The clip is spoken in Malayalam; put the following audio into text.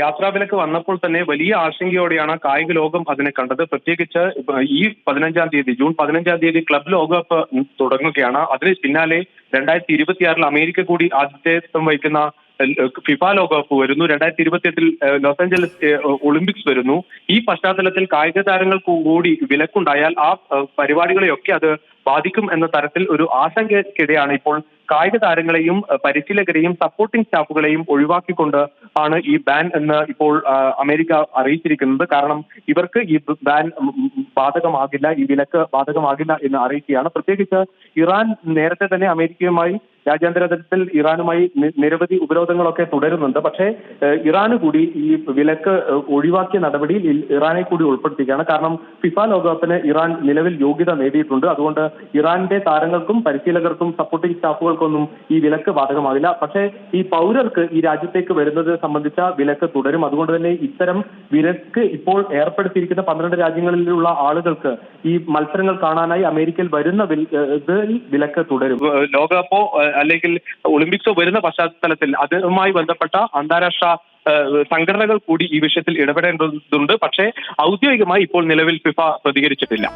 യാത്രാവിലക്ക് വന്നപ്പോൾ തന്നെ വലിയ ആശങ്കയോടെയാണ് കായിക ലോകം അതിനെ കണ്ടത്. പ്രത്യേകിച്ച് ഈ 15-ാം തീയതി, ജൂൺ 15-ാം തീയതി ക്ലബ് ലോകകപ്പ് തുടങ്ങുകയാണ്. അതിന് പിന്നാലെ 2026 അമേരിക്ക കൂടി ആതിഥേയത്വം വഹിക്കുന്ന ഫിഫ ലോകകപ്പ് വരുന്നു. 2028 ലോസ് ഏഞ്ചലസ് ഒളിമ്പിക്സ് വരുന്നു. ഈ പശ്ചാത്തലത്തിൽ കായിക താരങ്ങൾക്ക് കൂടി വിലക്കുണ്ടായാൽ ആ പരിപാടികളെയൊക്കെ അത് ബാധിക്കും എന്ന തരത്തിൽ ഒരു ആശങ്കയ്ക്കിടെയാണ് ഇപ്പോൾ കായിക താരങ്ങളെയും പരിശീലകരെയും സപ്പോർട്ടിംഗ് സ്റ്റാഫുകളെയും ഒഴിവാക്കിക്കൊണ്ട് ആണ് ഈ ബാൻ എന്ന് ഇപ്പോൾ അമേരിക്ക അറിയിച്ചിരിക്കുന്നത്. കാരണം ഇവർക്ക് ഈ ബാൻ ബാധകമാകില്ല, ഈ വിലക്ക് ബാധകമാകില്ല എന്ന് അറിയിക്കുകയാണ്. പ്രത്യേകിച്ച് ഇറാൻ നേരത്തെ തന്നെ അമേരിക്കയുമായി രാജ്യാന്തര തലത്തിൽ ഇറാനുമായി നിരവധി ഉപരോധങ്ങളൊക്കെ തുടരുന്നുണ്ട്. പക്ഷേ ഇറാന് കൂടി ഈ വിലക്ക് ഒഴിവാക്കിയ നടപടിയിൽ ഇറാനെ കൂടി ഉൾപ്പെടുത്തുകയാണ്. കാരണം ഫിഫ ലോകകപ്പിന് ഇറാൻ നിലവിൽ യോഗ്യത നേടിയിട്ടുണ്ട്. അതുകൊണ്ട് ഇറാന്റെ താരങ്ങൾക്കും പരിശീലകർക്കും സപ്പോർട്ടിംഗ് സ്റ്റാഫുകൾക്കൊന്നും ഈ വിലക്ക് ബാധകമാകില്ല. പക്ഷേ ഈ പൗരർക്ക് ഈ രാജ്യത്തേക്ക് വരുന്നത് സംബന്ധിച്ച വിലക്ക് തുടരും. അതുകൊണ്ട് തന്നെ ഇത്തരം വിലക്ക് ഇപ്പോൾ ഏർപ്പെടുത്തിയിരിക്കുന്ന 12 രാജ്യങ്ങളിലുള്ള ആളുകൾക്ക് ഈ മത്സരങ്ങൾ കാണാനായി അമേരിക്കയിൽ വരുന്ന വിലക്ക് തുടരും. ലോകകപ്പോ അല്ലെങ്കിൽ ഒളിമ്പിക്സോ വരുന്ന പശ്ചാത്തലത്തിൽ അതുമായി ബന്ധപ്പെട്ട അന്താരാഷ്ട്ര സംഘടനകൾ കൂടി ഈ വിഷയത്തിൽ ഇടപെടേണ്ടതുണ്ട്. പക്ഷേ ഔദ്യോഗികമായി ഇപ്പോൾ നിലവിൽ ഫിഫ പ്രതികരിച്ചിട്ടില്ല.